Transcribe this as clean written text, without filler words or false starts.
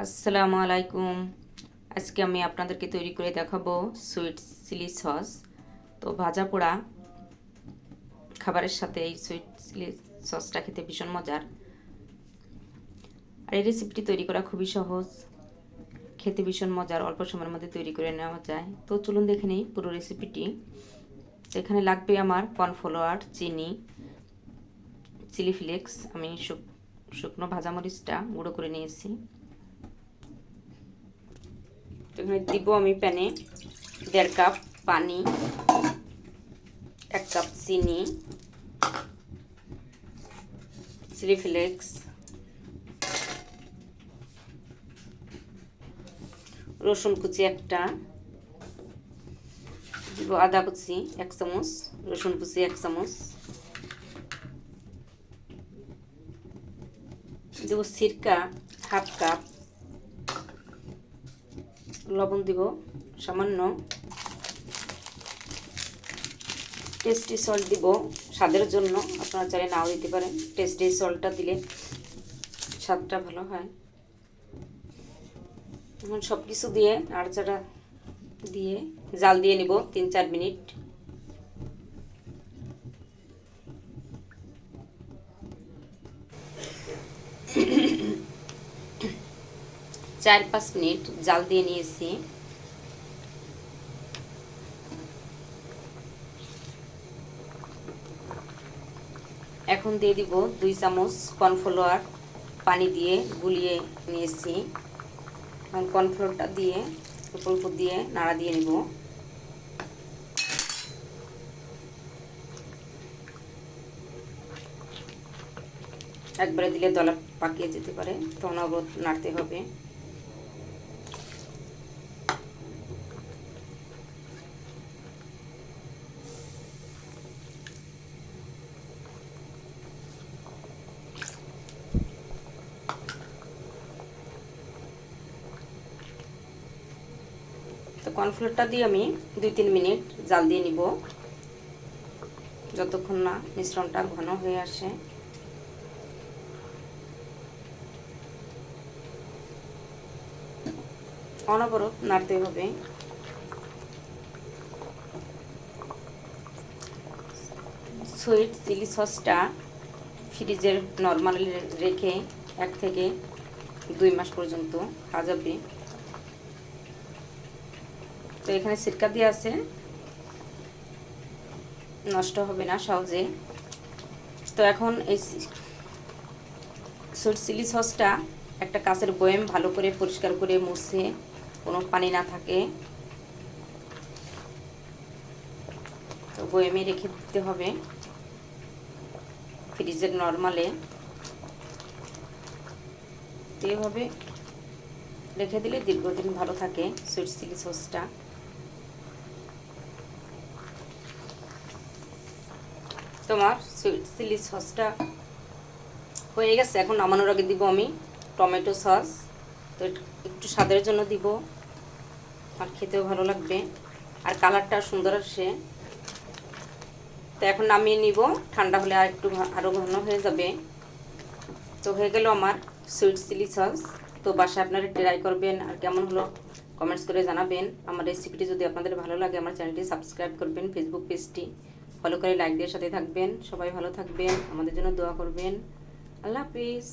আসসালামু আলাইকুম। আজকে আমি আপনাদেরকে তৈরি করে দেখাবো সুইট চিলি সস। তো ভাজা পোড়া খাবারের সাথে এই সুইট চিলি সসটা খেতে ভীষণ মজার। আর এই রেসিপিটি তৈরি করা খুবই সহজ, খেতে ভীষণ মজার, অল্প সময়ের মধ্যে তৈরি করে নেওয়া যায়। তো চলুন দেখে নিই পুরো রেসিপিটি। এখানে লাগবে আমার কর্নফ্লাওয়ার, চিনি, চিলি ফ্লেক্স, আমি শুকনো ভাজা মরিচটা গুঁড়ো করে নিয়েছি। এখানে দিব আমি প্যানে 1.5 কাপ পানি, 1 কাপ চিনি, চিলি ফ্লেক্স, রসুন কুচি একটা, দিব আদা কুচি 1 চামচ, রসুন কুচি 1 চামচ, দিব সিরকা 1/2 কাপ, লবণ দিব সামান্য, টেস্টি সল্ট দিব স্বাদের জন্য, আপনারা চাইলে নাও দিতে পারেন। টেস্টি সল্টটা দিলে স্বাদটা ভালো হয়। এখন সব কিছু দিয়ে নাড়াচাড়া দিয়ে জাল দিয়ে নিব 3-4 মিনিট। চার 5 মিনিট জাল দিয়ে নিয়েছি। এখন দিয়ে দিব 2 চামচ কর্নফ্লাওয়ার, পানি দিয়ে গুলিয়ে নিয়েছি। এখন কর্নফ্লাওয়ারটা দিয়ে উপর দিয়ে নাড়া দিয়ে নিব। একবারে দিলে দলা পাকিয়ে যেতে পারে, তখন অবরোধ নাড়তে হবে। তো কর্নফ্লাওয়ারটা দিয়ে আমি 2-3 মিনিট জাল দিয়ে নিব, যতক্ষণ না মিশ্রণটা ঘন হয়ে আসে। অনবরত নাড়তে হবে। সুইট চিলি সসটা ফ্রিজের নরমালি রেখে 1 থেকে 2 মাস পর্যন্ত খাওয়া যাবে। তো এখানে সিরকা দিয়ে আছে, নষ্ট হবে না সহজে। তো এখন এই সুইট চিলি সসটা একটা কাঁচের বয়াম ভালো করে পরিষ্কার করে মুছে, কোনো পানি না থাকে তো বয়ামে রেখে দিতে হবে ফ্রিজের নরমালে। এইভাবে রেখে দিলে দীর্ঘদিন ভালো থাকে সুইট চিলি সসটা। তোমার সুইট চিলি সসটা হয়ে গেছে। এখন নামানোর আগে দিব আমি টমেটো সস। তো একটু স্বাদের জন্য দিব, আর খেতেও ভালো লাগবে, আর কালারটা সুন্দর আসে। তো এখন নামিয়ে নিব, ঠান্ডা হলে আর একটু আরও ঘন হয়ে যাবে। তো হয়ে গেল আমার সুইট চিলি সস। তো বাসায় আপনারা ট্রাই করবেন, আর কেমন হলো কমেন্টস করে জানাবেন। আমার রেসিপিটি যদি আপনাদের ভালো লাগে আমার চ্যানেলটি সাবস্ক্রাইব করবেন, ফেসবুক পেজটি ফলো করে লাইক দিয়ে সাথে থাকবেন। সবাই ভালো থাকবেন, আমাদের জন্য দোয়া করবেন। আল্লাহ হাফিজ।